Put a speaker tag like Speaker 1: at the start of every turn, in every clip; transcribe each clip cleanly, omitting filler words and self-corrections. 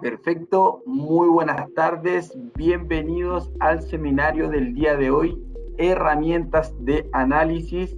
Speaker 1: Perfecto, muy buenas tardes, bienvenidos al seminario del día de hoy, herramientas de análisis.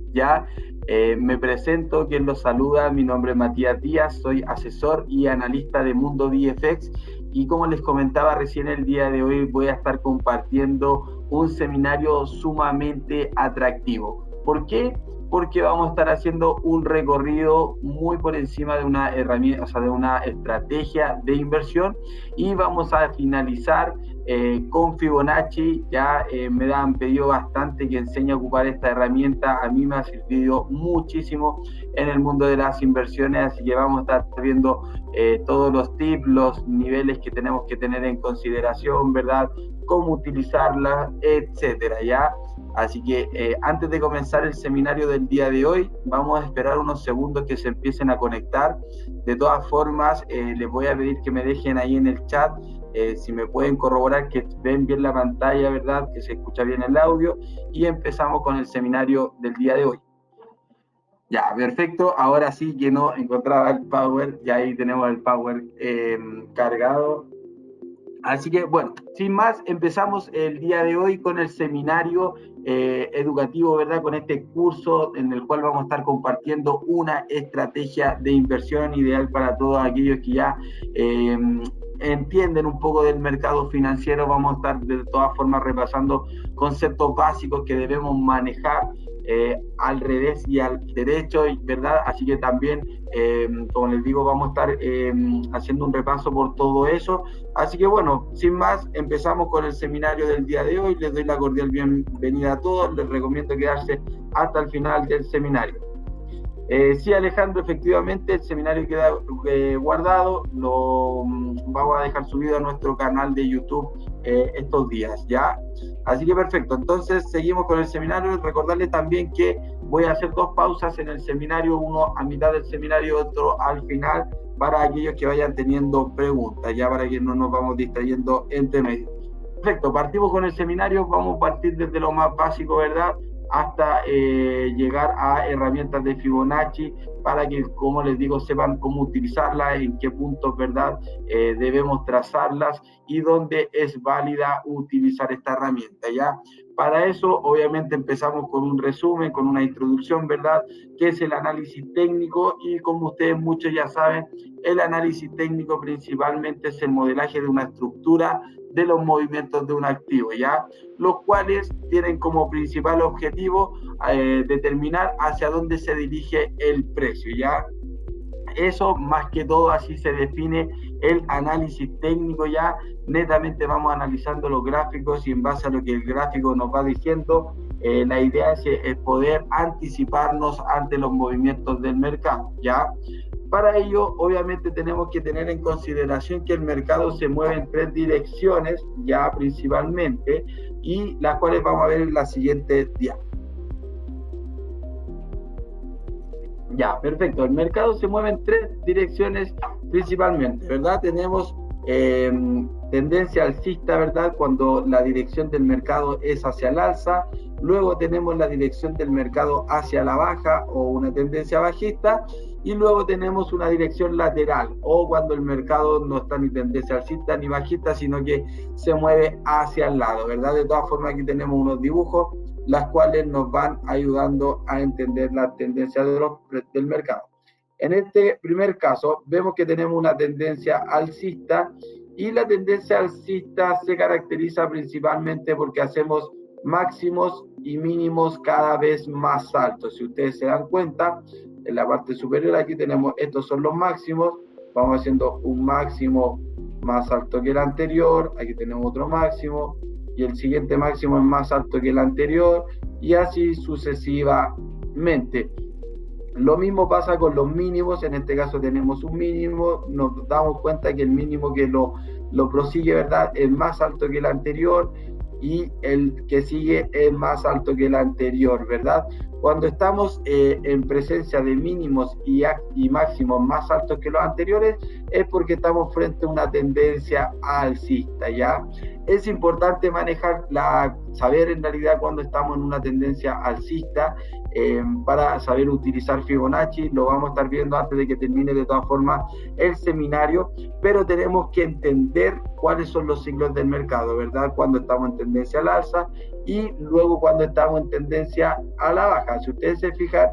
Speaker 1: Me presento, quien los saluda, mi nombre es Matías Díaz, soy asesor y analista de Mundo VFX y como les comentaba recién, el día de hoy voy a estar compartiendo un seminario sumamente atractivo. ¿Por qué? Porque vamos a estar haciendo un recorrido muy por encima de una herramienta, o sea, de una estrategia de inversión, y vamos a finalizar con Fibonacci. Me han pedido bastante que enseñe a ocupar esta herramienta, a mí me ha servido muchísimo en el mundo de las inversiones, así que vamos a estar viendo todos los tips, los niveles que tenemos que tener en consideración, ¿verdad? Cómo utilizarla, etcétera, ¿ya? Así que antes de comenzar el seminario del día de hoy, vamos a esperar unos segundos que se empiecen a conectar. De todas formas, les voy a pedir que me dejen ahí en el chat si me pueden corroborar que ven bien la pantalla, ¿verdad? Que se escucha bien el audio, y empezamos con el seminario del día de hoy. Ya, perfecto. Ahora sí que no encontraba el power, ya ahí tenemos el power cargado. Así que, bueno, sin más, empezamos el día de hoy con el seminario educativo, ¿verdad? Con este curso en el cual vamos a estar compartiendo una estrategia de inversión ideal para todos aquellos que ya entienden un poco del mercado financiero. Vamos a estar de todas formas repasando conceptos básicos que debemos manejar al revés y al derecho, ¿verdad? Así que también, como les digo, vamos a estar haciendo un repaso por todo eso. Así que bueno, sin más, empezamos con el seminario del día de hoy. Les doy la cordial bienvenida a todos. Les recomiendo quedarse hasta el final del seminario. Sí, Alejandro, efectivamente el seminario queda guardado, lo vamos a dejar subido a nuestro canal de YouTube estos días, ¿ya? Así que perfecto, entonces seguimos con el seminario. Recordarles también que voy a hacer dos pausas en el seminario, uno a mitad del seminario y otro al final, para aquellos que vayan teniendo preguntas, ya para que no nos vamos distrayendo entre medio. Perfecto, partimos con el seminario. Vamos a partir desde lo más básico, ¿verdad?, hasta llegar a herramientas de Fibonacci, para que, como les digo, sepan cómo utilizarlas, en qué puntos, ¿verdad?, debemos trazarlas y dónde es válida utilizar esta herramienta, ¿ya? Para eso, obviamente, empezamos con un resumen, con una introducción, ¿verdad?, que es el análisis técnico. Y como ustedes muchos ya saben, el análisis técnico principalmente es el modelaje de una estructura de los movimientos de un activo, ¿ya?, los cuales tienen como principal objetivo determinar hacia dónde se dirige el precio, ¿ya? Eso, más que todo, así se define el análisis técnico, ya. Netamente vamos analizando los gráficos y en base a lo que el gráfico nos va diciendo, la idea es poder anticiparnos ante los movimientos del mercado, ¿ya? Para ello, obviamente, tenemos que tener en consideración que el mercado se mueve en tres direcciones, ya principalmente, y las cuales vamos a ver en la siguiente diapositiva. Ya, perfecto. El mercado se mueve en tres direcciones principalmente, ¿verdad? Tenemos tendencia alcista, ¿verdad?, cuando la dirección del mercado es hacia el alza. Luego tenemos la dirección del mercado hacia la baja o una tendencia bajista. Y luego tenemos una dirección lateral, o cuando el mercado no está ni tendencia alcista ni bajista, sino que se mueve hacia el lado, ¿verdad? De todas formas, aquí tenemos unos dibujos, las cuales nos van ayudando a entender la tendencia del mercado. En este primer caso, vemos que tenemos una tendencia alcista, y la tendencia alcista se caracteriza principalmente porque hacemos máximos y mínimos cada vez más altos. Si ustedes se dan cuenta, en la parte superior aquí tenemos, estos son los máximos, vamos haciendo un máximo más alto que el anterior, aquí tenemos otro máximo, y el siguiente máximo es más alto que el anterior, y así sucesivamente. Lo mismo pasa con los mínimos. En este caso tenemos un mínimo, nos damos cuenta que el mínimo que lo prosigue, ¿verdad?, es más alto que el anterior, y el que sigue es más alto que el anterior, ¿verdad? Cuando estamos en presencia de mínimos y máximos más altos que los anteriores, es porque estamos frente a una tendencia alcista, ¿ya? Es importante manejar la saber en realidad cuando estamos en una tendencia alcista, para saber utilizar Fibonacci. Lo vamos a estar viendo antes de que termine de todas formas el seminario, pero tenemos que entender cuáles son los ciclos del mercado, ¿verdad? Cuando estamos en tendencia al alza y luego cuando estamos en tendencia a la baja. Si ustedes se fijan,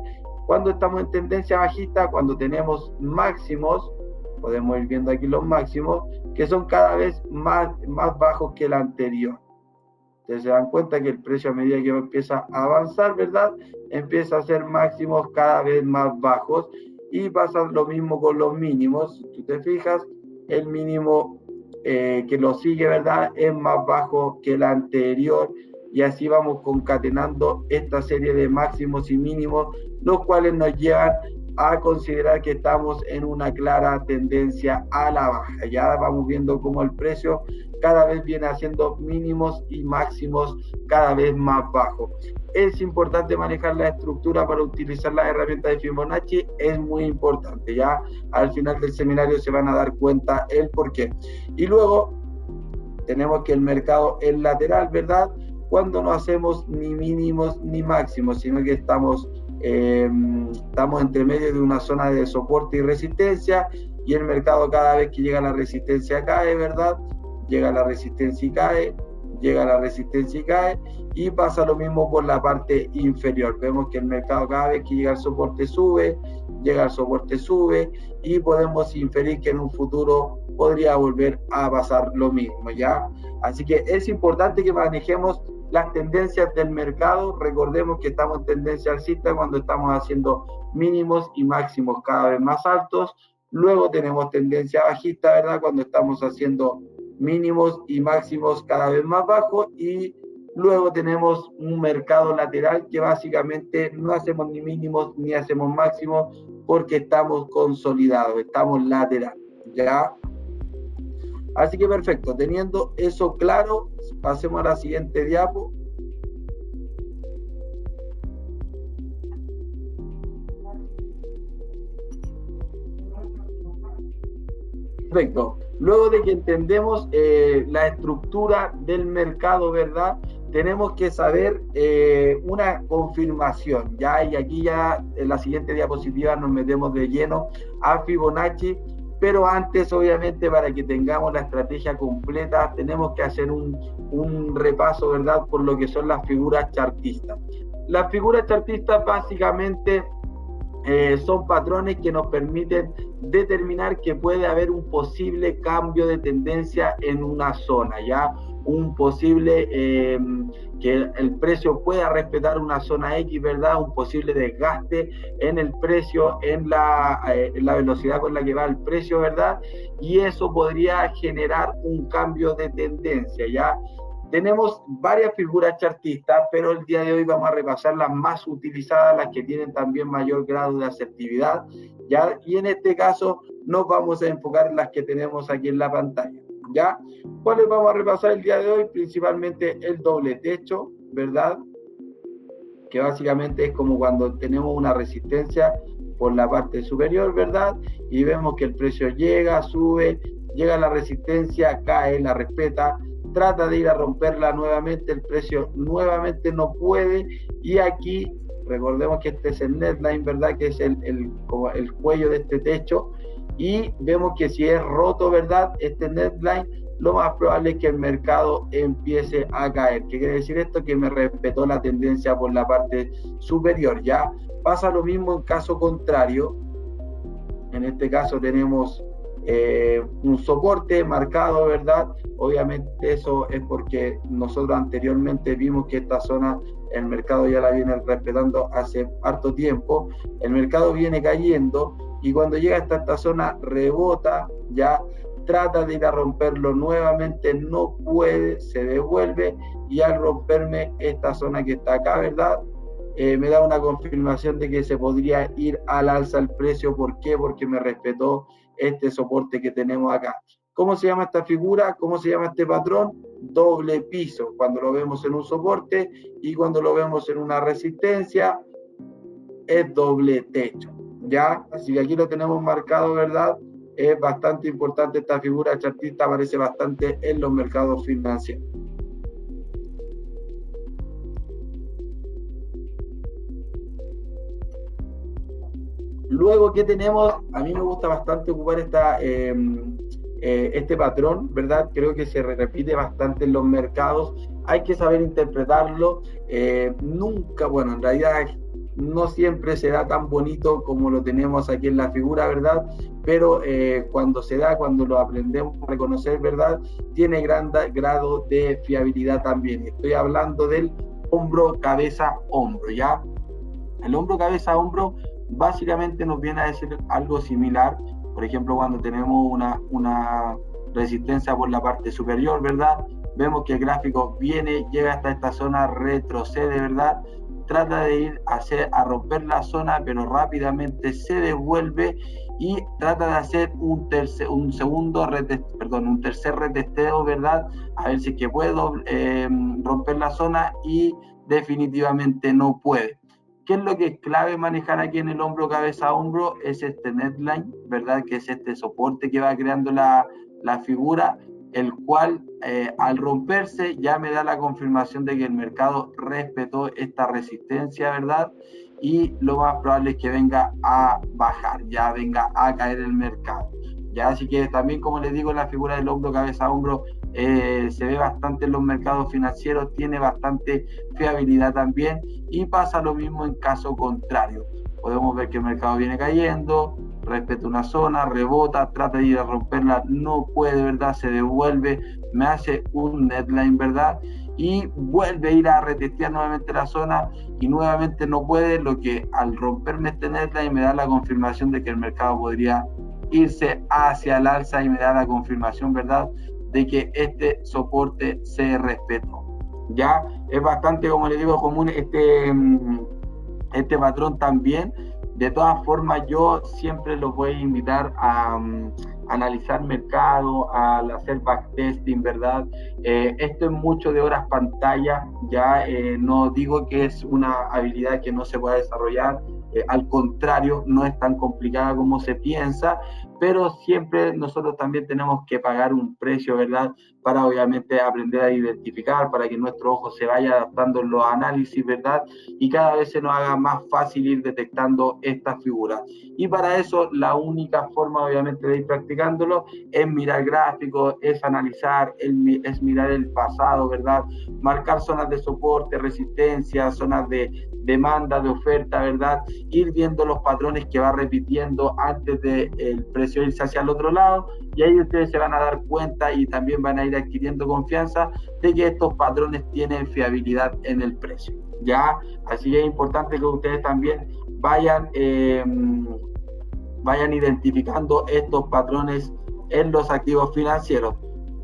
Speaker 1: cuando estamos en tendencia bajista, cuando tenemos máximos, podemos ir viendo aquí los máximos, que son cada vez más bajos que el anterior. Ustedes se dan cuenta que el precio, a medida que empieza a avanzar, ¿verdad?, empieza a hacer máximos cada vez más bajos, y pasa lo mismo con los mínimos. Si tú te fijas, el mínimo que lo sigue, ¿verdad?, es más bajo que el anterior, y así vamos concatenando esta serie de máximos y mínimos, los cuales nos llevan a considerar que estamos en una clara tendencia a la baja. Ya vamos viendo cómo el precio cada vez viene haciendo mínimos y máximos cada vez más bajos. Es importante manejar la estructura para utilizar las herramientas de Fibonacci, es muy importante. Ya al final del seminario se van a dar cuenta el por qué. Y luego tenemos que el mercado es lateral, ¿verdad?, cuando no hacemos ni mínimos ni máximos, sino que estamos entre medio de una zona de soporte y resistencia, y el mercado cada vez que llega a la resistencia cae, ¿verdad? Llega a la resistencia y cae, llega a la resistencia y cae, y pasa lo mismo por la parte inferior. Vemos que el mercado cada vez que llega al soporte sube, llega al soporte sube, y podemos inferir que en un futuro podría volver a pasar lo mismo, ¿ya? Así que es importante que manejemos las tendencias del mercado. Recordemos que estamos en tendencia alcista cuando estamos haciendo mínimos y máximos cada vez más altos. Luego tenemos tendencia bajista, ¿verdad?, cuando estamos haciendo mínimos y máximos cada vez más bajos. Y luego tenemos un mercado lateral que básicamente no hacemos ni mínimos ni hacemos máximos porque estamos consolidados, estamos lateral, ¿ya? Así que perfecto, teniendo eso claro, pasemos a la siguiente diapo. Perfecto. Luego de que entendemos la estructura del mercado, ¿verdad?, tenemos que saber una confirmación, ¿ya? Y aquí ya en la siguiente diapositiva nos metemos de lleno a Fibonacci, pero antes, obviamente, para que tengamos la estrategia completa, tenemos que hacer un repaso, ¿verdad?, por lo que son las figuras chartistas. Las figuras chartistas básicamente son patrones que nos permiten determinar que puede haber un posible cambio de tendencia en una zona, ¿ya? Un posible que el precio pueda respetar una zona X, ¿verdad? Un posible desgaste en el precio, en la velocidad con la que va el precio, ¿verdad? Y eso podría generar un cambio de tendencia, ¿ya? Tenemos varias figuras chartistas, pero el día de hoy vamos a repasar las más utilizadas, las que tienen también mayor grado de asertividad, ¿ya? Y en este caso nos vamos a enfocar en las que tenemos aquí en la pantalla, ¿ya? ¿Cuáles vamos a repasar el día de hoy? Principalmente el doble techo, ¿verdad?, que básicamente es como cuando tenemos una resistencia por la parte superior, ¿verdad?, y vemos que el precio llega, sube, llega a la resistencia, cae, la respeta, trata de ir a romperla nuevamente, el precio nuevamente no puede, y aquí recordemos que este es el neckline, ¿verdad?, que es el cuello de este techo, y vemos que si es roto, ¿verdad?, este neckline, lo más probable es que el mercado empiece a caer. ¿Qué quiere decir esto? Que me respetó la tendencia por la parte superior, ¿ya? Pasa lo mismo en caso contrario. En este caso tenemos un soporte marcado, ¿verdad? Obviamente eso es porque nosotros anteriormente vimos que esta zona el mercado ya la viene respetando hace harto tiempo. El mercado viene cayendo y cuando llega hasta esta zona rebota, ya trata de ir a romperlo nuevamente, no puede, se devuelve, y al romperme esta zona que está acá, ¿verdad?, me da una confirmación de que se podría ir al alza el precio. ¿Por qué? Porque me respetó este soporte que tenemos acá. ¿Cómo se llama esta figura? ¿Cómo se llama este patrón? Doble piso, cuando lo vemos en un soporte, y cuando lo vemos en una resistencia es doble techo, ¿ya? Así que aquí lo tenemos marcado, ¿verdad? Es bastante importante esta figura chartista, aparece bastante en los mercados financieros. Luego, ¿qué tenemos? A mí me gusta bastante ocupar este patrón, ¿verdad? Creo que se repite bastante en los mercados. Hay que saber interpretarlo. Nunca, bueno, en realidad no siempre se da tan bonito como lo tenemos aquí en la figura, ¿verdad? Pero cuando se da, cuando lo aprendemos a reconocer, ¿verdad? Tiene gran grado de fiabilidad también. Estoy hablando del hombro, cabeza, hombro, ¿ya? El hombro, cabeza, hombro básicamente nos viene a decir algo similar. Por ejemplo, cuando tenemos una resistencia por la parte superior, ¿verdad? Vemos que el gráfico viene, llega hasta esta zona, retrocede, ¿verdad? Trata de ir a romper la zona, pero rápidamente se devuelve y trata de hacer un tercer retesteo, ¿verdad? A ver si es que puede romper la zona y definitivamente no puede. ¿Qué es lo que es clave manejar aquí en el hombro, cabeza, hombro? Es este neckline, ¿verdad? Que es este soporte que va creando la figura, el cual al romperse ya me da la confirmación de que el mercado respetó esta resistencia, ¿verdad? Y lo más probable es que venga a bajar, ya venga a caer el mercado. Ya, así que también, como les digo, la figura del hombro, cabeza, hombro se ve bastante en los mercados financieros, tiene bastante fiabilidad también, y pasa lo mismo en caso contrario. Podemos ver que el mercado viene cayendo, respeta una zona, rebota, trata de ir a romperla, no puede, ¿verdad? Se devuelve, me hace un neckline, ¿verdad? Y vuelve a ir a retestear nuevamente la zona y nuevamente no puede, lo que al romperme este neckline me da la confirmación de que el mercado podría irse hacia el alza y me da la confirmación, ¿verdad?, de que este soporte se respetó. Ya es bastante, como les digo, común este patrón también. De todas formas, yo siempre los voy a invitar a analizar mercado, a hacer backtesting, ¿verdad? Esto es mucho de horas pantalla, ya no digo que es una habilidad que no se pueda desarrollar, al contrario, no es tan complicada como se piensa, pero siempre nosotros también tenemos que pagar un precio, ¿verdad? Para obviamente aprender a identificar, para que nuestro ojo se vaya adaptando en los análisis, ¿verdad? Y cada vez se nos haga más fácil ir detectando estas figuras. Y para eso la única forma obviamente de ir practicándolo es mirar gráficos, es analizar, es mirar el pasado, ¿verdad? Marcar zonas de soporte, resistencia, zonas de demanda, de oferta, ¿verdad? Ir viendo los patrones que va repitiendo antes del precio irse hacia el otro lado, y ahí ustedes se van a dar cuenta y también van a ir adquiriendo confianza de que estos patrones tienen fiabilidad en el precio, ¿ya? Así es importante que ustedes también vayan identificando estos patrones en los activos financieros.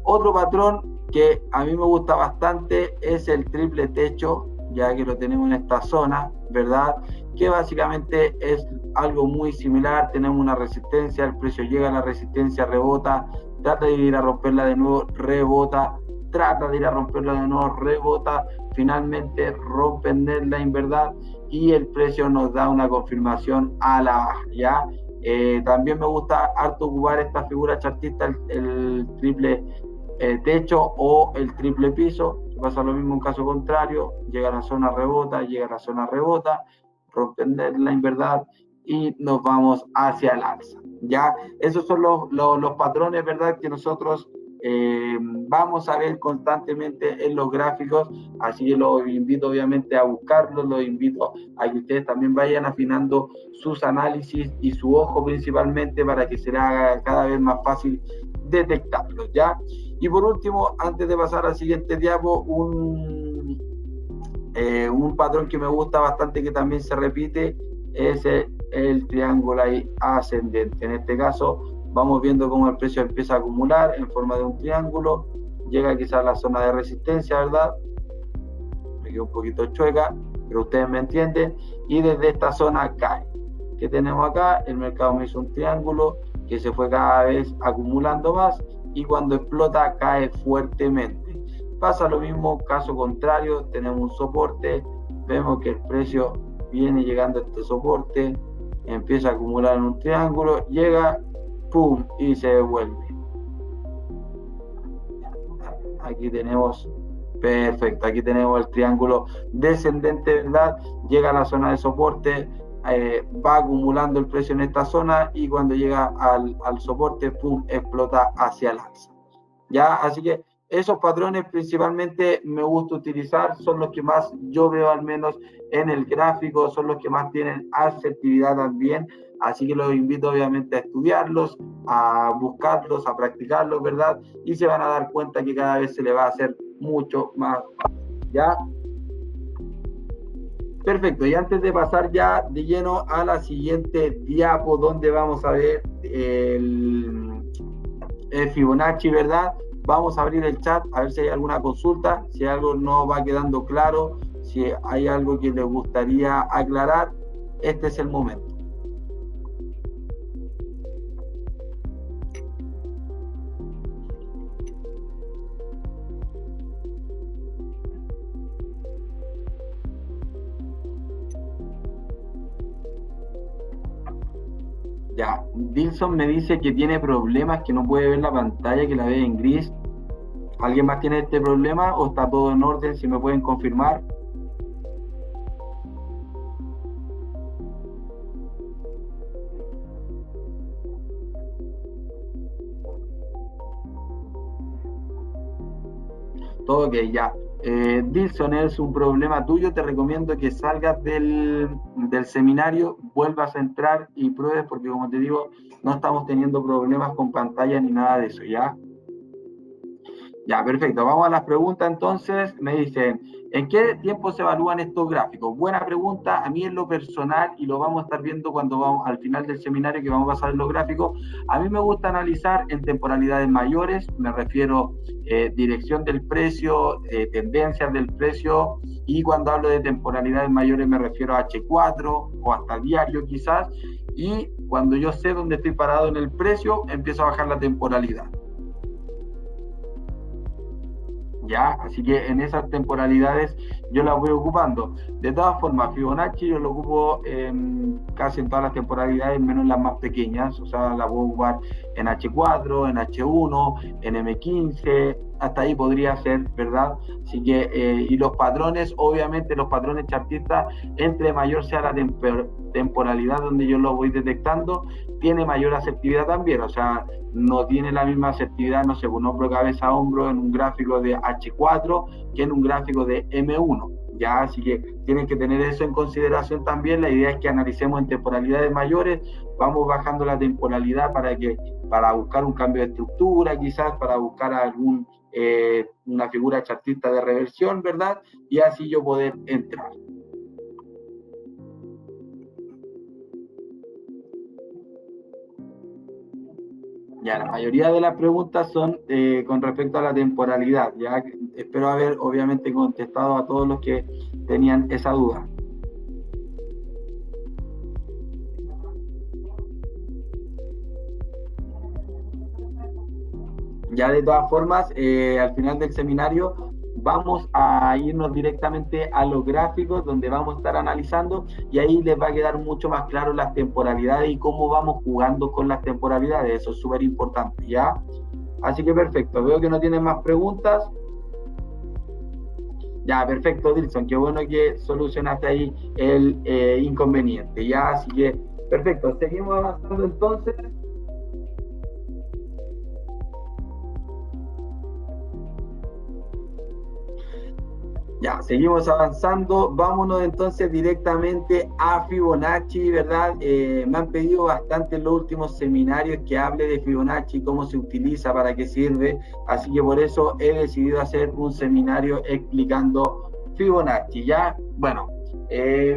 Speaker 1: Otro patrón que a mí me gusta bastante es el triple techo, ya que lo tenemos en esta zona, ¿verdad? Que básicamente es algo muy similar. Tenemos una resistencia, el precio llega a la resistencia, rebota, trata de ir a romperla de nuevo, rebota, trata de ir a romperla de nuevo, rebota, finalmente rompe el neckline, ¿verdad? Y el precio nos da una confirmación a la baja, ¿ya? También me gusta harto ocupar esta figura chartista, el triple techo o el triple piso. Pasa lo mismo en caso contrario, llega a la zona rebota, rompe el neckline, ¿verdad? Y nos vamos hacia el alza. Ya, esos son los patrones, ¿verdad?, que nosotros vamos a ver constantemente en los gráficos. Así que los invito obviamente a buscarlos, los invito a que ustedes también vayan afinando sus análisis y su ojo principalmente, para que será cada vez más fácil detectarlos, ¿ya? Y por último, antes de pasar al siguiente diapo, un patrón que me gusta bastante, que también se repite, es el triángulo ahí ascendente. En este caso vamos viendo cómo el precio empieza a acumular en forma de un triángulo, llega quizás a la zona de resistencia, ¿verdad? Me quedo un poquito chueca, pero ustedes me entienden, y desde esta zona cae. ¿Qué tenemos acá? El mercado me hizo un triángulo que se fue cada vez acumulando más, y cuando explota cae fuertemente. Pasa lo mismo, caso contrario, tenemos un soporte, vemos que el precio viene llegando a este soporte, empieza a acumular en un triángulo, llega, pum, y se devuelve. Aquí tenemos, perfecto, aquí tenemos el triángulo descendente, ¿verdad? Llega a la zona de soporte, va acumulando el precio en esta zona y cuando llega al soporte, ¡pum!, explota hacia el alza. ¿Ya? Así que esos patrones principalmente me gusta utilizar, son los que más yo veo al menos en el gráfico, son los que más tienen asertividad también, así que los invito obviamente a estudiarlos, a buscarlos, a practicarlos, ¿verdad? Y se van a dar cuenta que cada vez se le va a hacer mucho más fácil, ¿ya? Perfecto, y antes de pasar ya de lleno a la siguiente diapo, donde vamos a ver el Fibonacci, ¿verdad? Vamos a abrir el chat a ver si hay alguna consulta, si algo no va quedando claro, si hay algo que les gustaría aclarar, este es el momento. Ya, Dilson me dice que tiene problemas, que no puede ver la pantalla, que la ve en gris. ¿Alguien más tiene este problema o está todo en orden? Si me pueden confirmar. Todo ok, ya. Dilson, es un problema tuyo, te recomiendo que salgas del seminario, vuelvas a entrar y pruebes, porque como te digo, no estamos teniendo problemas con pantalla ni nada de eso, ¿ya? Ya, perfecto. Vamos a las preguntas entonces. Me dicen, ¿en qué tiempo se evalúan estos gráficos? Buena pregunta. A mí en lo personal, y lo vamos a estar viendo cuando vamos al final del seminario que vamos a pasar los gráficos, a mí me gusta analizar en temporalidades mayores, me refiero dirección del precio, tendencias del precio, y cuando hablo de temporalidades mayores me refiero a H4 o hasta diario quizás, y cuando yo sé dónde estoy parado en el precio, empiezo a bajar la temporalidad. ¿Ya? Así que en esas temporalidades yo las voy ocupando. De todas formas, Fibonacci yo lo ocupo casi en todas las temporalidades, menos las más pequeñas, o sea, la puedo ocupar en H4, en H1, en M15, hasta ahí podría ser, ¿verdad? Así que, y los patrones, obviamente los patrones chartistas, entre mayor sea la temporalidad donde yo lo voy detectando, tiene mayor asertividad también, o sea, no tiene la misma asertividad, no sé, un hombro, cabeza, hombro en un gráfico de H4 que en un gráfico de M1, ¿ya? Así que tienen que tener eso en consideración también. La idea es que analicemos en temporalidades mayores, vamos bajando la temporalidad para buscar un cambio de estructura, quizás para buscar una figura chartista de reversión, ¿verdad? Y así yo poder entrar. Ya, la mayoría de las preguntas son con respecto a la temporalidad. Ya espero haber obviamente contestado a todos los que tenían esa duda. Ya de todas formas, al final del seminario vamos a irnos directamente a los gráficos donde vamos a estar analizando y ahí les va a quedar mucho más claro las temporalidades y cómo vamos jugando con las temporalidades. Eso es súper importante, ¿ya? Así que perfecto, veo que no tienen más preguntas. Ya, perfecto, Dilson, qué bueno que solucionaste ahí el inconveniente, ya, así que perfecto, seguimos avanzando entonces. Ya, seguimos avanzando. Vámonos entonces directamente a Fibonacci, ¿verdad? Me han pedido bastante en los últimos seminarios que hable de Fibonacci, cómo se utiliza, para qué sirve. Así que por eso he decidido hacer un seminario explicando Fibonacci, ¿ya? Bueno,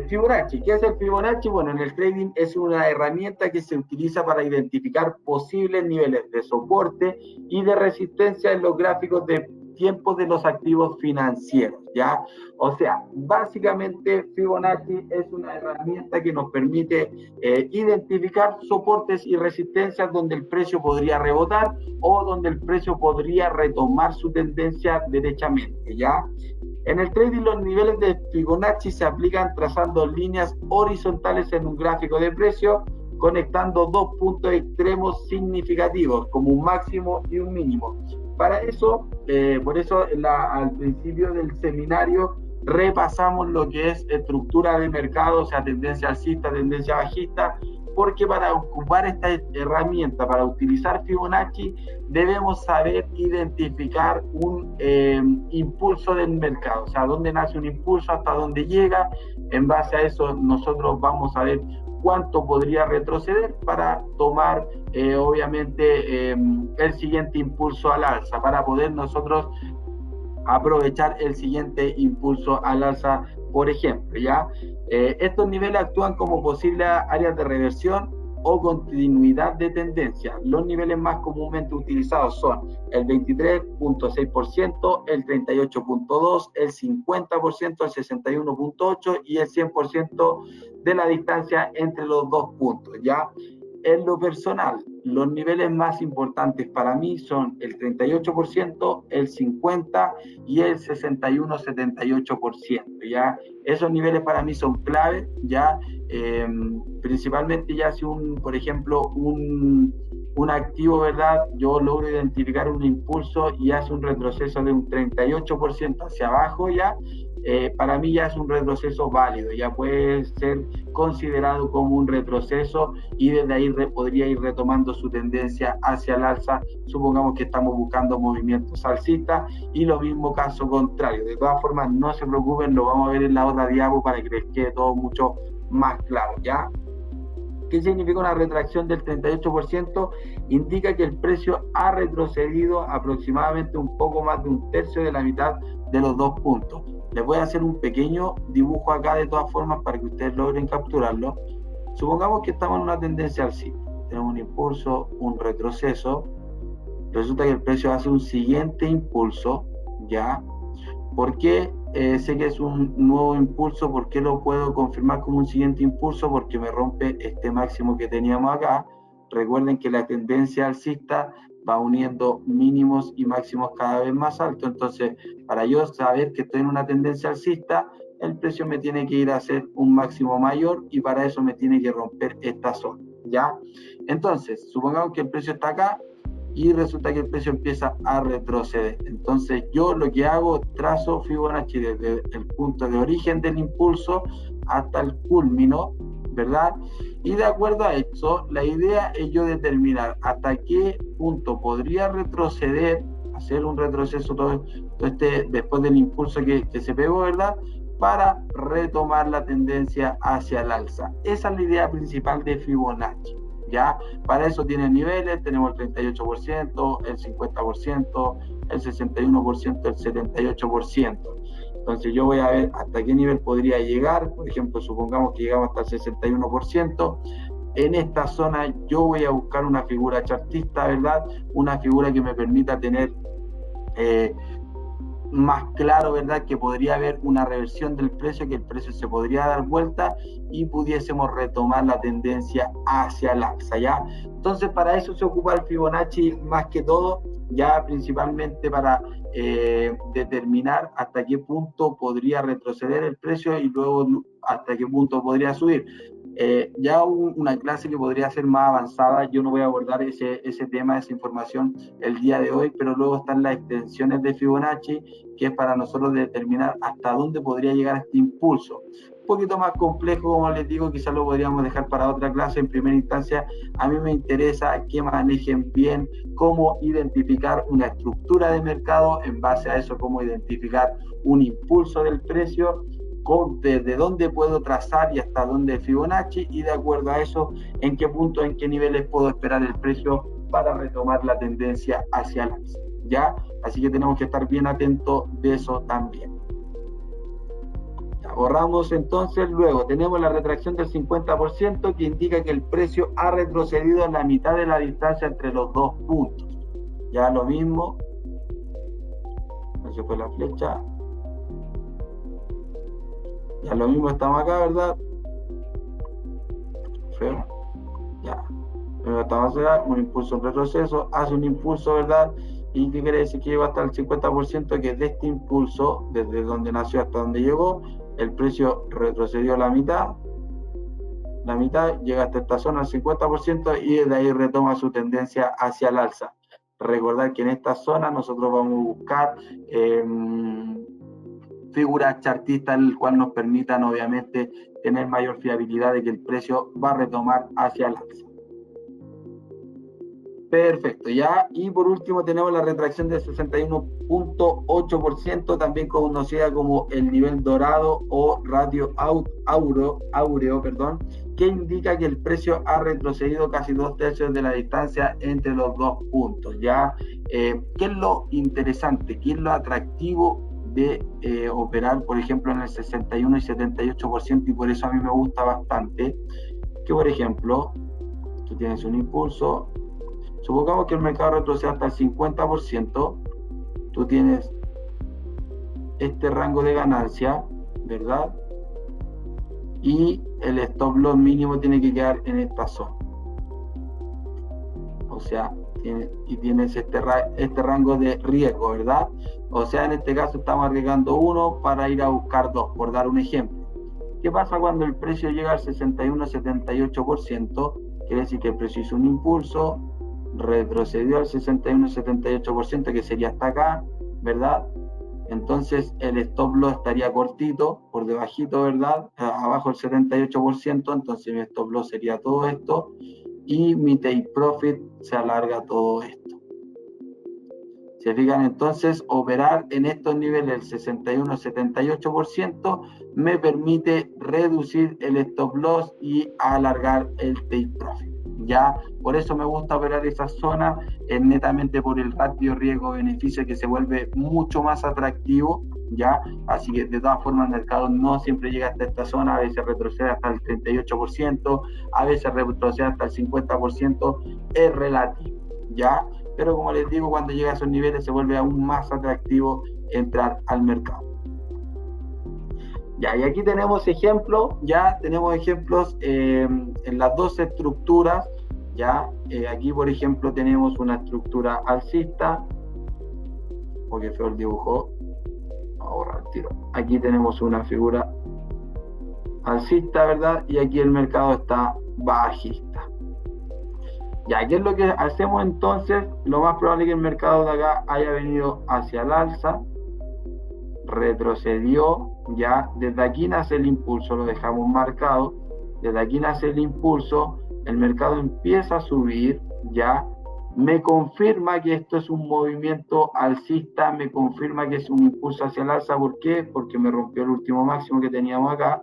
Speaker 1: Fibonacci, ¿qué es el Fibonacci? Bueno, en el trading es una herramienta que se utiliza para identificar posibles niveles de soporte y de resistencia en los gráficos de tiempos de los activos financieros, ¿ya? O sea, básicamente Fibonacci es una herramienta que nos permite identificar soportes y resistencias donde el precio podría rebotar o donde el precio podría retomar su tendencia derechamente, ¿ya? En el trading los niveles de Fibonacci se aplican trazando líneas horizontales en un gráfico de precio, conectando dos puntos extremos significativos, como un máximo y un mínimo. Para eso, por eso al principio del seminario repasamos lo que es estructura de mercado, o sea, tendencia alcista, tendencia bajista, porque para ocupar esta herramienta, para utilizar Fibonacci, debemos saber identificar un impulso del mercado, o sea, dónde nace un impulso, hasta dónde llega. En base a eso, nosotros vamos a ver cuánto podría retroceder para tomar, obviamente, el siguiente impulso al alza, para poder nosotros aprovechar el siguiente impulso al alza, por ejemplo, ¿ya? Estos niveles actúan como posibles áreas de reversión o continuidad de tendencia. Los niveles más comúnmente utilizados son el 23.6%, el 38.2%, el 50%, el 61.8% y el 100% de la distancia entre los dos puntos, ¿ya? En lo personal, los niveles más importantes para mí son el 38%, el 50% y el 61-78%. ¿Ya? Esos niveles para mí son claves, ¿ya? Principalmente ya si por ejemplo, un activo, ¿verdad? Yo logro identificar un impulso y hace un retroceso de un 38% hacia abajo, ¿ya? Para mí ya es un retroceso válido, ya puede ser considerado como un retroceso y desde ahí podría ir retomando su tendencia hacia el alza. Supongamos que estamos buscando movimientos alcistas y lo mismo caso contrario. De todas formas, no se preocupen, lo vamos a ver en la otra diapo para que les quede todo mucho más claro, ¿ya? ¿Qué significa una retracción del 38%? Indica que el precio ha retrocedido aproximadamente un poco más de un tercio de la mitad de los dos puntos. Les voy a hacer un pequeño dibujo acá de todas formas para que ustedes logren capturarlo. Supongamos que estamos en una tendencia alcista. Tenemos un impulso, un retroceso. Resulta que el precio hace un siguiente impulso, ¿ya? ¿Por qué sé que es un nuevo impulso? ¿Por qué lo puedo confirmar como un siguiente impulso? Porque me rompe este máximo que teníamos acá. Recuerden que la tendencia alcista va uniendo mínimos y máximos cada vez más altos. Entonces, para yo saber que estoy en una tendencia alcista, el precio me tiene que ir a hacer un máximo mayor y para eso me tiene que romper esta zona, ¿ya? Entonces, supongamos que el precio está acá y resulta que el precio empieza a retroceder. Entonces yo lo que hago, trazo Fibonacci desde el punto de origen del impulso hasta el culmino, ¿verdad? Y de acuerdo a eso, la idea es yo determinar hasta qué punto podría retroceder, hacer un retroceso todo después del impulso que se pegó, ¿verdad? Para retomar la tendencia hacia el alza. Esa es la idea principal de Fibonacci. ¿Ya? Para eso tiene niveles, tenemos el 38%, el 50%, el 61%, el 78%. Entonces yo voy a ver hasta qué nivel podría llegar, por ejemplo, supongamos que llegamos hasta el 61%. En esta zona yo voy a buscar una figura chartista, ¿verdad? Una figura que me permita tener más claro, ¿verdad? Que podría haber una reversión del precio, que el precio se podría dar vuelta y pudiésemos retomar la tendencia hacia el alza, ¿ya? Entonces, para eso se ocupa el Fibonacci más que todo, ya principalmente para determinar hasta qué punto podría retroceder el precio y luego hasta qué punto podría subir. Ya una clase que podría ser más avanzada, yo no voy a abordar ese tema, esa información el día de hoy, pero luego están las extensiones de Fibonacci, que es para nosotros determinar hasta dónde podría llegar este impulso. Un poquito más complejo, como les digo, quizás lo podríamos dejar para otra clase. En primera instancia, a mí me interesa que manejen bien cómo identificar una estructura de mercado, en base a eso, cómo identificar un impulso del precio, desde dónde puedo trazar y hasta dónde Fibonacci, y de acuerdo a eso, en qué punto, en qué niveles puedo esperar el precio para retomar la tendencia hacia el alza, ¿ya? Así que tenemos que estar bien atentos de eso también. Ya, borramos entonces, luego tenemos la retracción del 50%, que indica que el precio ha retrocedido a la mitad de la distancia entre los dos puntos. Ya lo mismo, se fue la flecha. Ya lo mismo estamos acá, ¿verdad? Feo. Ya. Pero estamos acá, un impulso, un retroceso, hace un impulso, ¿verdad? ¿Y qué quiere decir? Que llegó hasta el 50%, que de este impulso, desde donde nació hasta donde llegó, el precio retrocedió la mitad, llega hasta esta zona, el 50%, y desde ahí retoma su tendencia hacia el alza. Recordar que en esta zona nosotros vamos a buscar figuras chartistas, el cual nos permitan obviamente tener mayor fiabilidad de que el precio va a retomar hacia el alza. Perfecto, ya. Y por último tenemos la retracción del 61.8%, también conocida como el nivel dorado o ratio áureo, que indica que el precio ha retrocedido casi 2/3 de la distancia entre los dos puntos, ¿ya? ¿Qué es lo interesante? ¿Qué es lo atractivo de operar, por ejemplo, en el 61 y 78%? Y por eso a mí me gusta bastante, que por ejemplo, tú tienes un impulso. Supongamos que el mercado retrocede hasta el 50%, tú tienes este rango de ganancia, ¿verdad? Y el stop loss mínimo tiene que quedar en esta zona. O sea, tienes este rango de riesgo, ¿verdad? O sea, en este caso estamos arriesgando 1 para ir a buscar 2, por dar un ejemplo. ¿Qué pasa cuando el precio llega al 61-78%? Quiere decir que el precio hizo un impulso, retrocedió al 61-78%, que sería hasta acá, ¿verdad? Entonces el stop loss estaría cortito, por debajito, ¿verdad? Abajo el 78%, entonces mi stop loss sería todo esto, y mi take profit se alarga todo esto. Se fijan, entonces operar en estos niveles, el 61-78%, me permite reducir el stop loss y alargar el take profit. Ya, por eso me gusta operar esa zona, netamente por el ratio riesgo-beneficio, que se vuelve mucho más atractivo, ya. Así que de todas formas el mercado no siempre llega hasta esta zona, a veces retrocede hasta el 38%, a veces retrocede hasta el 50%, es relativo, ya. Pero como les digo, cuando llega a esos niveles se vuelve aún más atractivo entrar al mercado. Ya, y aquí tenemos ejemplos, en las dos estructuras, ya. Aquí por ejemplo tenemos una estructura alcista, porque feo el dibujo, vamos a borrar el tiro. Aquí tenemos una figura alcista, ¿verdad? Y aquí el mercado está bajista. Ya, ¿qué es lo que hacemos entonces? Lo más probable es que el mercado de acá haya venido hacia el alza, retrocedió, ya. Desde aquí nace el impulso, lo dejamos marcado. Desde aquí nace el impulso, el mercado empieza a subir, ya. Me confirma que esto es un movimiento alcista, me confirma que es un impulso hacia el alza. ¿Por qué? Porque me rompió el último máximo que teníamos acá,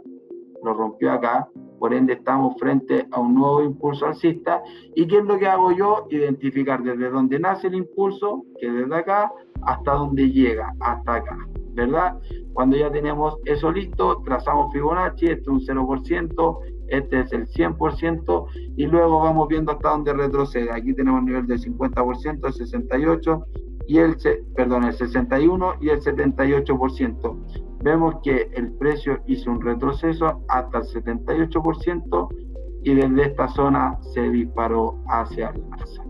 Speaker 1: lo rompió acá, por ende estamos frente a un nuevo impulso alcista. ¿Y qué es lo que hago yo? Identificar desde donde nace el impulso, que desde acá, hasta donde llega, hasta acá, ¿verdad? Cuando ya tenemos eso listo, trazamos Fibonacci, este es un 0%, este es el 100%, y luego vamos viendo hasta dónde retrocede. Aquí tenemos el nivel del 50%, el 68%, el 61% y el 78%. Vemos que el precio hizo un retroceso hasta el 78% y desde esta zona se disparó hacia el alza.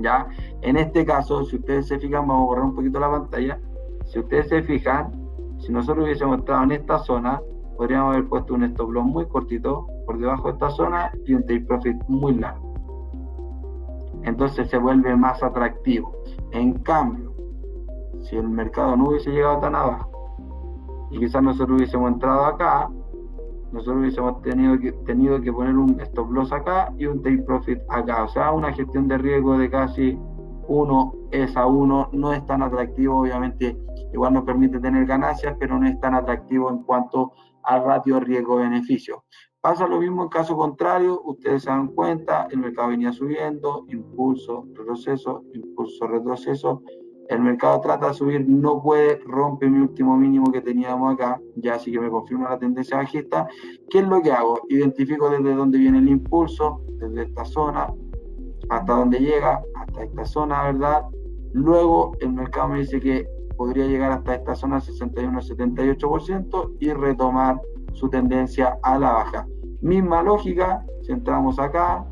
Speaker 1: Ya, en este caso, si ustedes se fijan, vamos a borrar un poquito la pantalla. Si ustedes se fijan, si nosotros hubiésemos entrado en esta zona, podríamos haber puesto un stop loss muy cortito por debajo de esta zona y un take profit muy largo. Entonces se vuelve más atractivo. En cambio, si el mercado no hubiese llegado tan abajo y quizás nosotros hubiésemos entrado acá, nosotros hubiésemos tenido que poner un stop loss acá y un take profit acá. O sea, una gestión de riesgo de casi 1:1. No es tan atractivo, obviamente igual nos permite tener ganancias, pero no es tan atractivo en cuanto al ratio riesgo-beneficio. Pasa lo mismo en caso contrario, ustedes se dan cuenta, el mercado venía subiendo, impulso, retroceso, impulso, retroceso. El mercado trata de subir, no puede, rompe mi último mínimo que teníamos acá, ya, así que me confirma la tendencia bajista. ¿Qué es lo que hago? Identifico desde dónde viene el impulso, desde esta zona, hasta dónde llega, hasta esta zona, ¿verdad? Luego el mercado me dice que podría llegar hasta esta zona 61-78% y retomar su tendencia a la baja. Misma lógica, si entramos acá,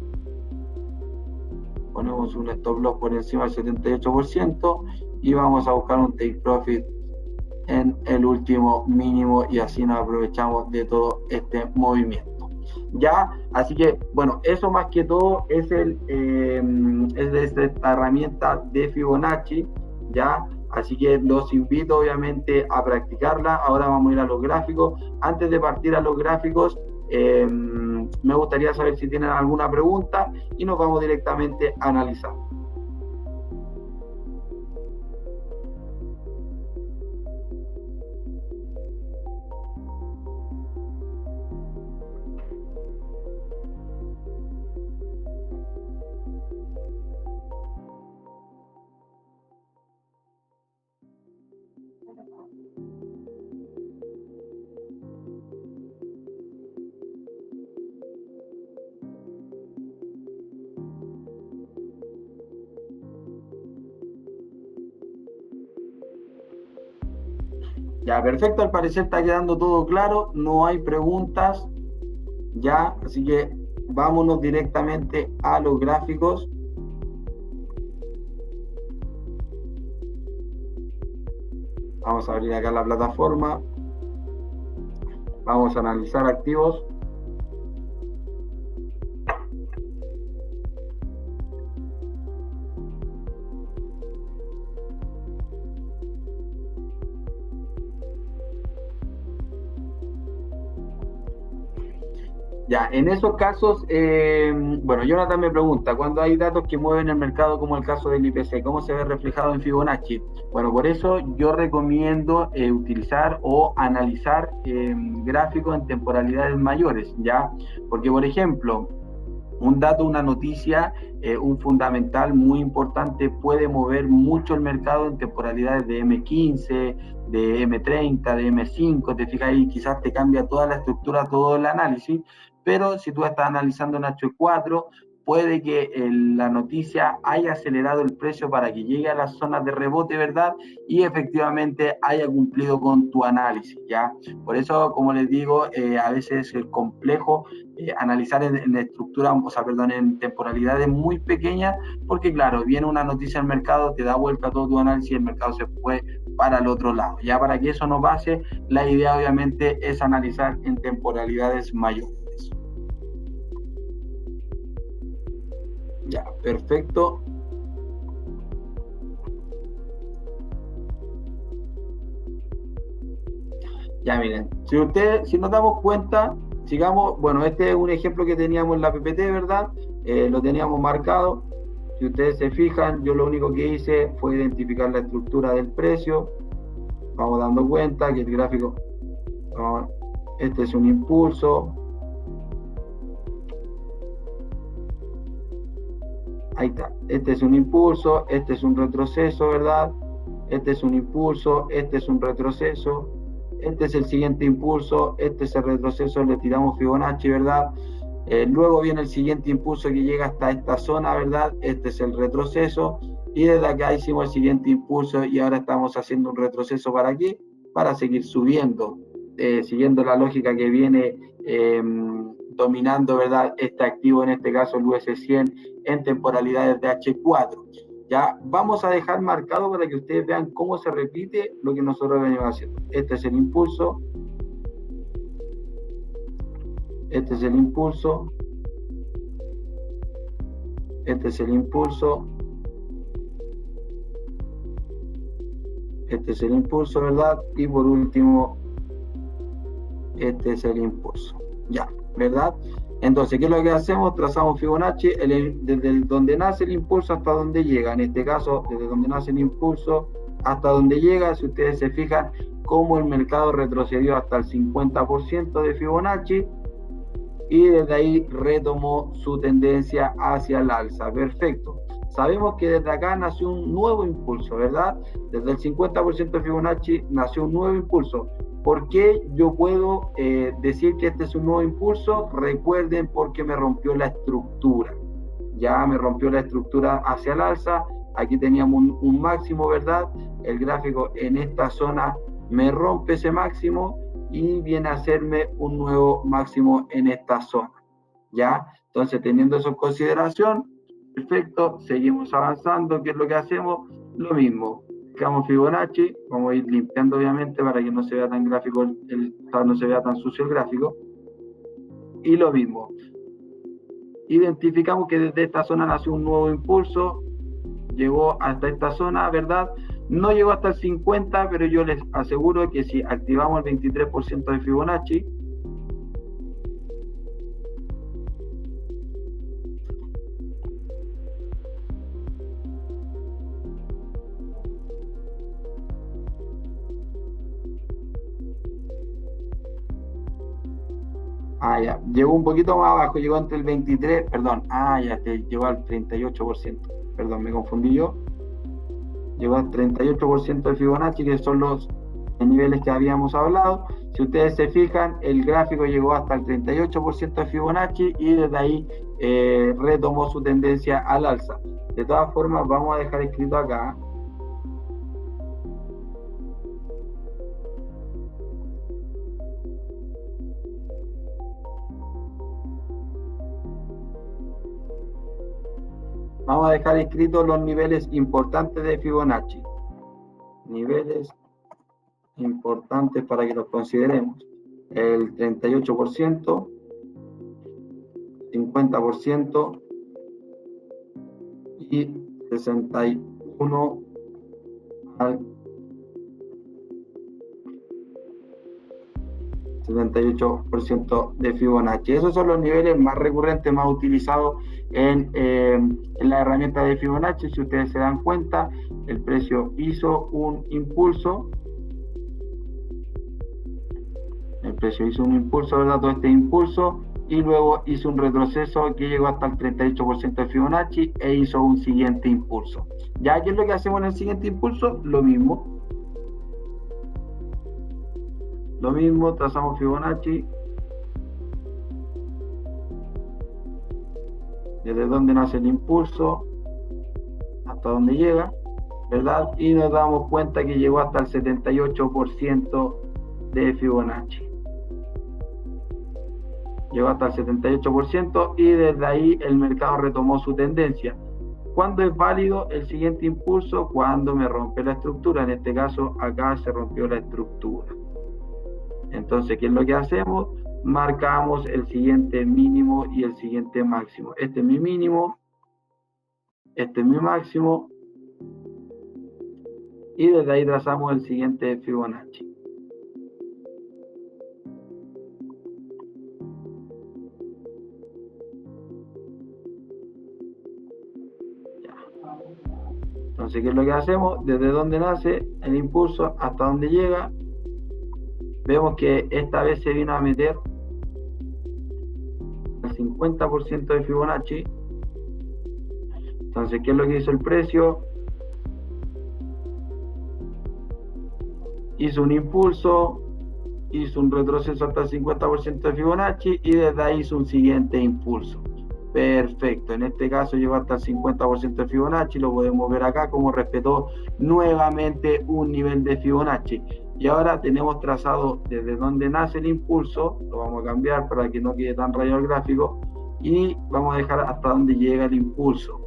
Speaker 1: ponemos un stop loss por encima del 78% y vamos a buscar un take profit en el último mínimo y así nos aprovechamos de todo este movimiento. Ya, así que bueno, eso más que todo es esta herramienta de Fibonacci, ya. Así que los invito obviamente a practicarla. Ahora vamos a ir a los gráficos. Antes de partir a los gráficos, me gustaría saber si tienen alguna pregunta y nos vamos directamente a analizar. Ya, perfecto, al parecer está quedando todo claro, no hay preguntas, ya, así que vámonos directamente a los gráficos. Vamos a abrir acá la plataforma, vamos a analizar activos. Ya, en esos casos, bueno, Jonathan me pregunta, cuando hay datos que mueven el mercado, como el caso del IPC, ¿cómo se ve reflejado en Fibonacci? Bueno, por eso yo recomiendo utilizar o analizar gráficos en temporalidades mayores, ¿ya? Porque, por ejemplo, un dato, una noticia, un fundamental muy importante puede mover mucho el mercado en temporalidades de M15, de M30, de M5, te fijas ahí, quizás te cambia toda la estructura, todo el análisis, pero si tú estás analizando en H4, puede que la noticia haya acelerado el precio para que llegue a las zonas de rebote, ¿verdad? Y efectivamente haya cumplido con tu análisis, ¿ya? Por eso, como les digo, a veces es complejo analizar en estructura, o sea, perdón, en temporalidades muy pequeñas, porque claro, viene una noticia al mercado, te da vuelta todo tu análisis y el mercado se fue para el otro lado. Ya para que eso no pase, la idea obviamente es analizar en temporalidades mayores. Ya, perfecto. Ya miren, si nos damos cuenta, sigamos, bueno, este es un ejemplo que teníamos en la PPT, ¿verdad? Lo teníamos marcado. Si ustedes se fijan, yo lo único que hice fue identificar la estructura del precio. Vamos dando cuenta que el gráfico, este es un impulso. Ahí está, este es un impulso, este es un retroceso, ¿verdad? Este es un impulso, este es un retroceso, este es el siguiente impulso, este es el retroceso, le tiramos Fibonacci, ¿verdad? Luego viene el siguiente impulso que llega hasta esta zona, ¿verdad? Este es el retroceso, y desde acá hicimos el siguiente impulso y ahora estamos haciendo un retroceso para aquí, para seguir subiendo, siguiendo la lógica que viene dominando, ¿verdad? Este activo, en este caso el US100, en temporalidades de H4. Ya vamos a dejar marcado para que ustedes vean cómo se repite lo que nosotros venimos haciendo. Este es el impulso, este es el impulso, este es el impulso, este es el impulso, ¿verdad? Y por último, este es el impulso. Ya, ¿verdad? Entonces, ¿qué es lo que hacemos? Trazamos Fibonacci desde donde nace el impulso hasta donde llega. En este caso, desde donde nace el impulso hasta donde llega. Si ustedes se fijan, cómo el mercado retrocedió hasta el 50% de Fibonacci y desde ahí retomó su tendencia hacia el alza. Perfecto. Sabemos que desde acá nació un nuevo impulso, ¿verdad? Desde el 50% de Fibonacci nació un nuevo impulso. ¿Por qué yo puedo decir que este es un nuevo impulso? Recuerden, porque me rompió la estructura. Ya me rompió la estructura hacia el alza. Aquí teníamos un máximo, ¿verdad? El gráfico en esta zona me rompe ese máximo y viene a hacerme un nuevo máximo en esta zona. ¿Ya? Entonces, teniendo eso en consideración, perfecto, seguimos avanzando. ¿Qué es lo que hacemos? Lo mismo. Buscamos Fibonacci, vamos a ir limpiando obviamente para que no se vea tan gráfico, no se vea tan sucio el gráfico. Y lo mismo. Identificamos que desde esta zona nació un nuevo impulso, llegó hasta esta zona, ¿verdad? No llegó hasta el 50, pero yo les aseguro que si activamos el 23% de Fibonacci, ya, llegó un poquito más abajo, llegó entre el 23, perdón, ya, llegó al 38%, perdón, me confundí yo, llegó al 38% de Fibonacci, que son los niveles que habíamos hablado. Si ustedes se fijan, el gráfico llegó hasta el 38% de Fibonacci y desde ahí retomó su tendencia al alza. De todas formas, vamos a dejar escrito acá. Vamos a dejar escritos los niveles importantes de Fibonacci. Niveles importantes para que los consideremos. El 38%, 50% y 61 al 78% de Fibonacci. Esos son los niveles más recurrentes, más utilizados en la herramienta de Fibonacci. Si ustedes se dan cuenta, el precio hizo un impulso. El precio hizo un impulso, ¿verdad? Todo este impulso, y luego hizo un retroceso que llegó hasta el 38% de Fibonacci e hizo un siguiente impulso. ¿Ya qué es lo que hacemos en el siguiente impulso? Lo mismo. Lo mismo, trazamos Fibonacci. Desde donde nace el impulso hasta donde llega, ¿verdad? Y nos damos cuenta que llegó hasta el 78% de Fibonacci. Llegó hasta el 78% y desde ahí el mercado retomó su tendencia. ¿Cuándo es válido el siguiente impulso? Cuando me rompe la estructura. En este caso, acá se rompió la estructura. Entonces, ¿qué es lo que hacemos? Marcamos el siguiente mínimo y el siguiente máximo. Este es mi mínimo, este es mi máximo, y desde ahí trazamos el siguiente Fibonacci. Entonces, ¿qué es lo que hacemos? Desde donde nace el impulso hasta donde llega, vemos que esta vez se vino a meter el 50% de Fibonacci. Entonces, ¿qué es lo que hizo el precio? Hizo un impulso, hizo un retroceso hasta el 50% de Fibonacci y desde ahí hizo un siguiente impulso. Perfecto, en este caso llegó hasta el 50% de Fibonacci, lo podemos ver acá como respetó nuevamente un nivel de Fibonacci. Y ahora tenemos trazado desde donde nace el impulso, lo vamos a cambiar para que no quede tan rayado el gráfico, y vamos a dejar hasta donde llega el impulso,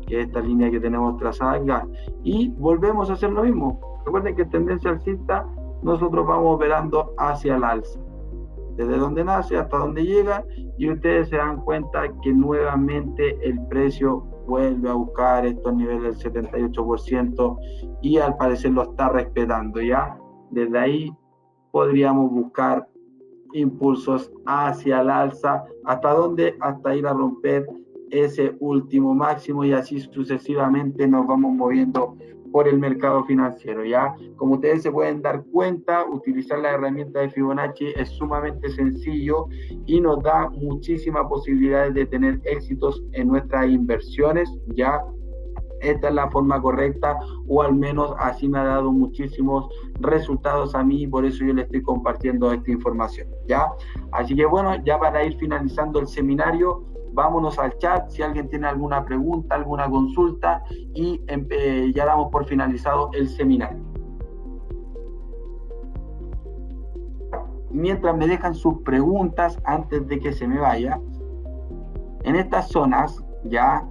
Speaker 1: que es esta línea que tenemos trazada acá. Y volvemos a hacer lo mismo. Recuerden que en tendencia alcista nosotros vamos operando hacia el alza, desde donde nace hasta donde llega, y ustedes se dan cuenta que nuevamente el precio vuelve a buscar estos niveles del 78% y al parecer lo está respetando. Ya desde ahí podríamos buscar impulsos hacia el alza. ¿Hasta dónde? Hasta ir a romper ese último máximo, y así sucesivamente nos vamos moviendo por el mercado financiero. Ya, como ustedes se pueden dar cuenta, utilizar la herramienta de Fibonacci es sumamente sencillo y nos da muchísimas posibilidades de tener éxitos en nuestras inversiones. Ya, esta es la forma correcta, o al menos así me ha dado muchísimos resultados a mí, y por eso yo les estoy compartiendo esta información. Ya, así que bueno, ya para ir finalizando el seminario, vámonos al chat si alguien tiene alguna pregunta, alguna consulta, y ya damos por finalizado el seminario. Mientras me dejan sus preguntas antes de que se me vaya, en estas zonas, ya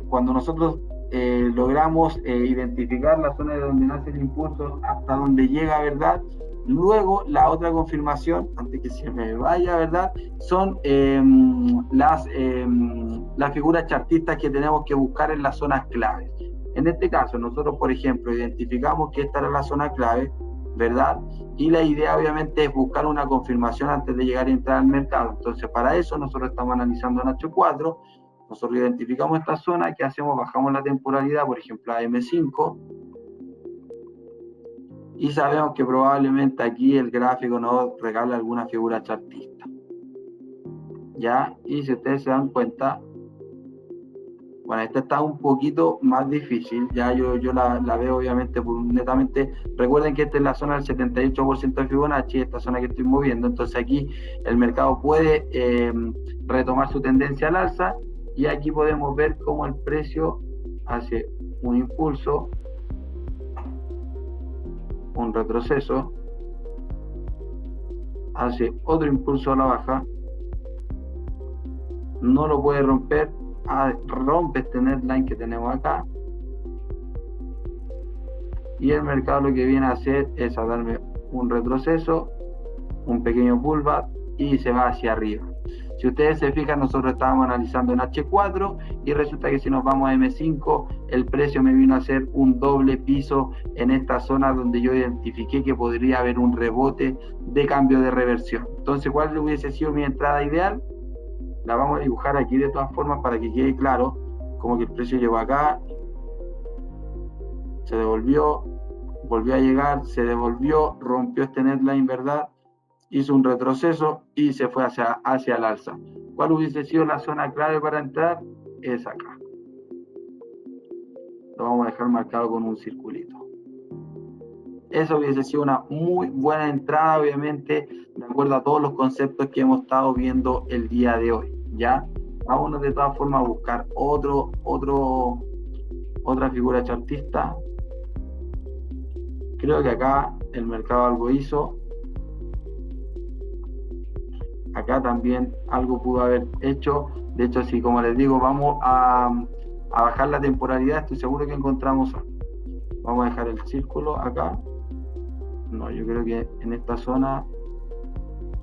Speaker 1: cuando nosotros logramos identificar la zona de donde nace el impulso hasta donde llega, ¿verdad? Luego, la otra confirmación, antes que se me vaya, ¿verdad? Son las figuras chartistas que tenemos que buscar en las zonas claves. En este caso, nosotros, por ejemplo, identificamos que esta era la zona clave, ¿verdad? Y la idea, obviamente, es buscar una confirmación antes de llegar a entrar al mercado. Entonces, para eso, nosotros estamos analizando en H4, nosotros identificamos esta zona, ¿qué hacemos? Bajamos la temporalidad, por ejemplo, a M5, y sabemos que probablemente aquí el gráfico nos regala alguna figura chartista. ¿Ya? Y si ustedes se dan cuenta, bueno, esta está un poquito más difícil, ya yo la veo obviamente netamente, recuerden que esta es la zona del 78% de Fibonacci, esta zona que estoy moviendo, entonces aquí el mercado puede retomar su tendencia al alza, y aquí podemos ver cómo el precio hace un impulso, un retroceso, hace otro impulso a la baja, no lo puede romper, rompe este neckline que tenemos acá, y el mercado lo que viene a hacer es a darme un retroceso, un pequeño pullback, y se va hacia arriba. Si ustedes se fijan, nosotros estábamos analizando en H4 y resulta que si nos vamos a M5, el precio me vino a hacer un doble piso en esta zona donde yo identifiqué que podría haber un rebote de cambio de reversión. Entonces, ¿cuál hubiese sido mi entrada ideal? La vamos a dibujar aquí de todas formas para que quede claro, como que el precio llegó acá, se devolvió, volvió a llegar, se devolvió, rompió este neckline, ¿verdad? Hizo un retroceso y se fue hacia el alza. ¿Cuál hubiese sido la zona clave para entrar? Es acá. Lo vamos a dejar marcado con un circulito. Eso hubiese sido una muy buena entrada, obviamente, de acuerdo a todos los conceptos que hemos estado viendo el día de hoy, ¿ya? Vámonos de todas formas a buscar otra figura chartista. Creo que acá el mercado algo hizo. Acá también algo pudo haber hecho. De hecho, si como les digo, vamos a bajar la temporalidad, estoy seguro que encontramos algo. Vamos a dejar el círculo acá. No, yo creo que en esta zona,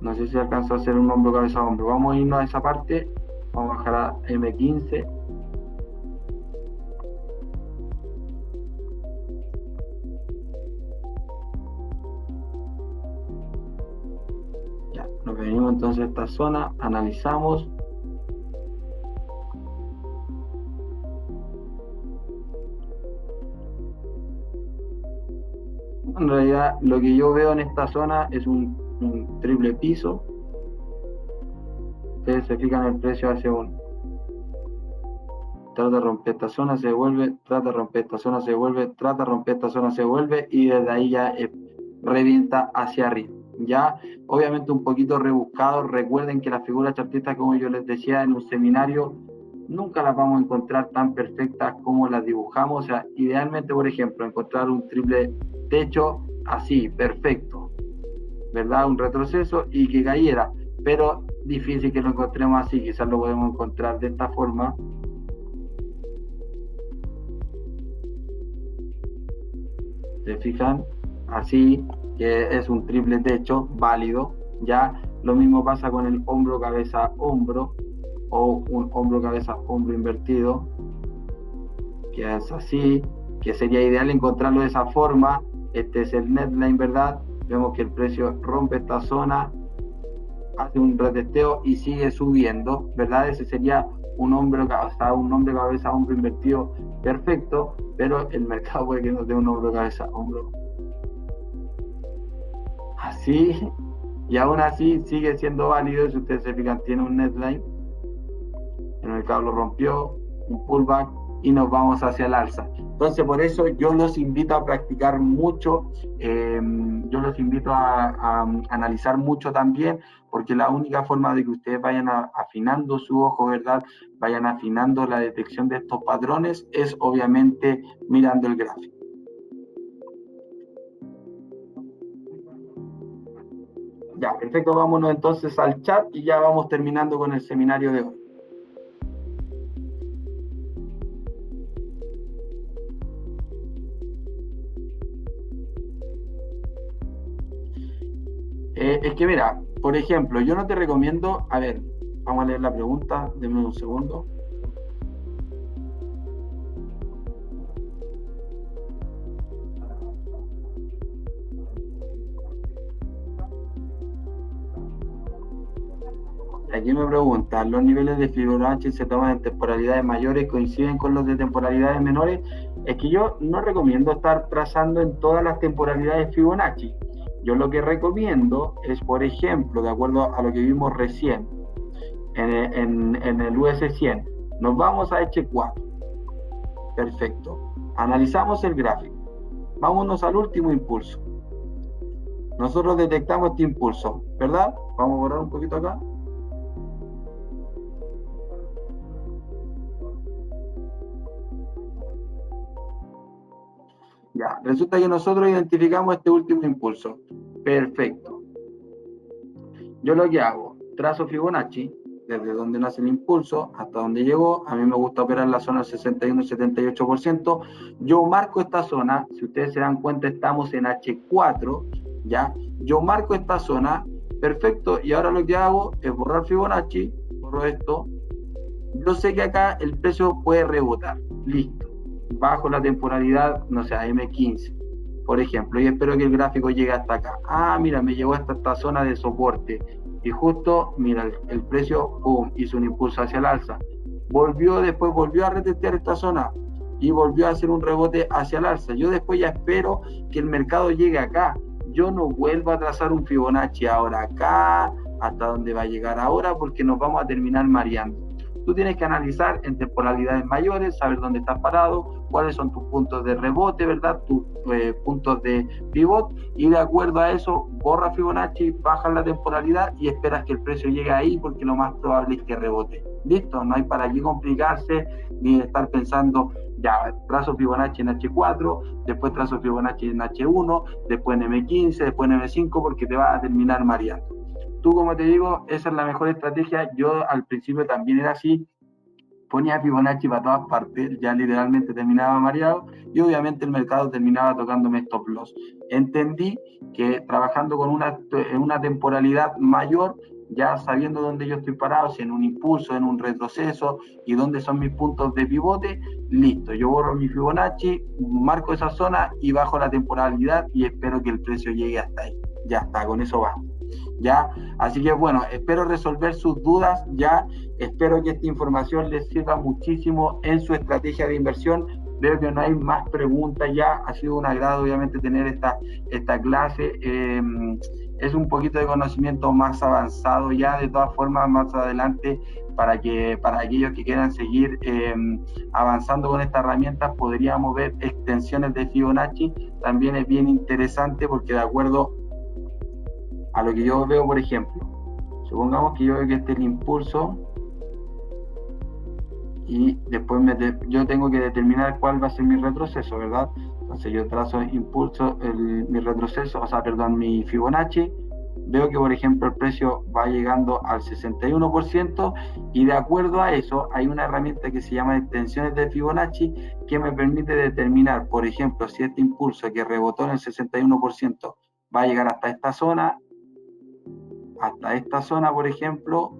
Speaker 1: no sé si alcanzó a hacer un hombro, cabeza, hombro. Vamos a irnos a esa parte. Vamos a bajar a M15. Ya, nos venimos entonces a esta zona, analizamos. En realidad, lo que yo veo en esta zona es un triple piso. Ustedes se fijan, el precio hace trata de romper esta zona, se devuelve, trata de romper esta zona, se devuelve, trata de romper esta zona, se devuelve, y desde ahí ya revienta hacia arriba. Ya, obviamente un poquito rebuscado. Recuerden que las figuras chartistas, como yo les decía en un seminario, nunca las vamos a encontrar tan perfectas como las dibujamos. O sea, idealmente, por ejemplo, encontrar un triple techo así, perfecto, ¿verdad? Un retroceso y que cayera, pero difícil que lo encontremos así. Quizás lo podemos encontrar de esta forma. ¿Se fijan? Así, que es un triple techo válido. Ya lo mismo pasa con el hombro, cabeza, hombro, o un hombro, cabeza, hombro invertido, que es así, que sería ideal encontrarlo de esa forma. Este es el neckline, ¿verdad? Vemos que el precio rompe esta zona, hace un retesteo y sigue subiendo, ¿verdad? Ese sería un hombro, cabeza, hombro invertido perfecto, pero el mercado puede que nos dé un hombro, cabeza, hombro así, y aún así sigue siendo válido. Si ustedes se fijan, tiene un neckline, el mercado lo rompió, un pullback, y nos vamos hacia el alza. Entonces, por eso yo los invito a practicar mucho, yo los invito a analizar mucho también, porque la única forma de que ustedes vayan afinando su ojo, ¿verdad? Vayan afinando la detección de estos patrones, es obviamente mirando el gráfico. Ya, perfecto, vámonos entonces al chat y ya vamos terminando con el seminario de hoy. Es que mira, por ejemplo, yo no te recomiendo, a ver, vamos a leer la pregunta, denme un segundo. Aquí me preguntan, ¿los niveles de Fibonacci se toman en temporalidades mayores coinciden con los de temporalidades menores? Es que yo no recomiendo estar trazando en todas las temporalidades Fibonacci. Yo lo que recomiendo es, por ejemplo, de acuerdo a lo que vimos recién, en el US100, nos vamos a H4. Perfecto. Analizamos el gráfico. Vámonos al último impulso. Nosotros detectamos este impulso, ¿verdad? Vamos a borrar un poquito acá. Ya, resulta que nosotros identificamos este último impulso. Perfecto. Yo lo que hago, trazo Fibonacci, desde donde nace el impulso hasta donde llegó. A mí me gusta operar la zona del 61-78%. Yo marco esta zona, si ustedes se dan cuenta, estamos en H4, ¿ya? Yo marco esta zona, perfecto, y ahora lo que hago es borrar Fibonacci, borro esto. Yo sé que acá el precio puede rebotar, listo. Bajo la temporalidad, no sé, M15, por ejemplo, y espero que el gráfico llegue hasta acá. Ah, mira, me llegó hasta esta zona de soporte. Y justo, mira, el precio, boom, hizo un impulso hacia el alza. Después volvió a retestear esta zona y volvió a hacer un rebote hacia el alza. Yo después ya espero que el mercado llegue acá. Yo no vuelvo a trazar un Fibonacci ahora acá, hasta donde va a llegar ahora, porque nos vamos a terminar mareando. Tú tienes que analizar en temporalidades mayores, saber dónde estás parado, cuáles son tus puntos de rebote, ¿verdad? Tus puntos de pivot, y de acuerdo a eso, borra Fibonacci, baja la temporalidad y esperas que el precio llegue ahí, porque lo más probable es que rebote. Listo, no hay para qué complicarse ni estar pensando, ya, trazo Fibonacci en H4, después trazo Fibonacci en H1, después en M15, después en M5, porque te vas a terminar mareando. Tú, como te digo, esa es la mejor estrategia. Yo al principio también era así, ponía Fibonacci para todas partes, ya literalmente terminaba mareado y obviamente el mercado terminaba tocándome stop loss. Entendí que trabajando con una temporalidad mayor, ya sabiendo dónde yo estoy parado, si en un impulso, en un retroceso y dónde son mis puntos de pivote, listo, yo borro mi Fibonacci, marco esa zona y bajo la temporalidad y espero que el precio llegue hasta ahí. Ya está, con eso va. ¿Ya? Así que bueno, espero resolver sus dudas, ya espero que esta información les sirva muchísimo en su estrategia de inversión. Veo que no hay más preguntas ya, ha sido un agrado obviamente tener esta clase. Es un poquito de conocimiento más avanzado ya, de todas formas más adelante para aquellos que quieran seguir avanzando con estas herramientas podríamos ver extensiones de Fibonacci. También es bien interesante porque de acuerdo a lo que yo veo, por ejemplo, supongamos que yo veo que este es el impulso y después yo tengo que determinar cuál va a ser mi retroceso, ¿verdad? Entonces yo trazo impulso, mi retroceso, o sea, perdón, mi Fibonacci, veo que, por ejemplo, el precio va llegando al 61% y de acuerdo a eso hay una herramienta que se llama extensiones de Fibonacci que me permite determinar, por ejemplo, si este impulso que rebotó en el 61% va a llegar hasta esta zona, por ejemplo,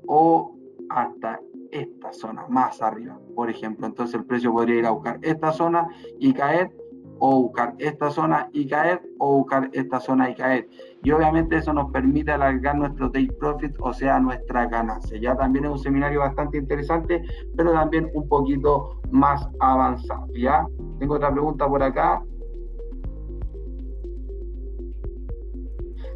Speaker 1: o hasta esta zona, más arriba, por ejemplo. Entonces el precio podría ir a buscar esta zona y caer, o buscar esta zona y caer, o buscar esta zona y caer. Y obviamente eso nos permite alargar nuestro take profit, o sea, nuestra ganancia. Ya también es un seminario bastante interesante, pero también un poquito más avanzado. ¿Ya? Tengo otra pregunta por acá.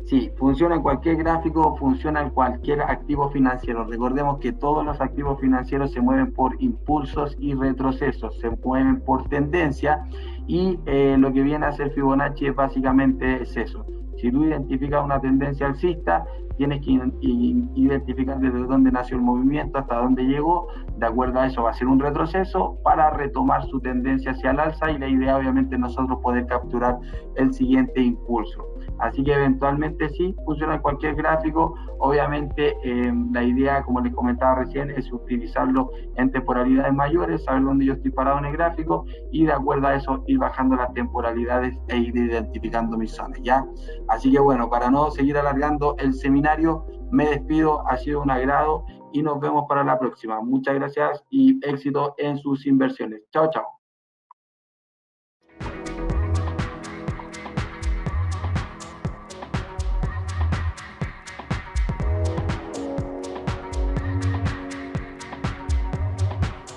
Speaker 1: Sí, funciona en cualquier gráfico, funciona en cualquier activo financiero. Recordemos que todos los activos financieros se mueven por impulsos y retrocesos, se mueven por tendencia y lo que viene a hacer Fibonacci es básicamente es eso. Si tú identificas una tendencia alcista, tienes que identificar desde dónde nació el movimiento hasta dónde llegó. De acuerdo a eso va a ser un retroceso para retomar su tendencia hacia el alza y la idea obviamente es nosotros poder capturar el siguiente impulso. Así que eventualmente sí, funciona en cualquier gráfico. Obviamente la idea, como les comentaba recién, es utilizarlo en temporalidades mayores, saber dónde yo estoy parado en el gráfico y de acuerdo a eso ir bajando las temporalidades e ir identificando mis zonas, ¿ya? Así que bueno, para no seguir alargando el seminario, me despido, ha sido un agrado y nos vemos para la próxima. Muchas gracias y éxito en sus inversiones. Chao, chao.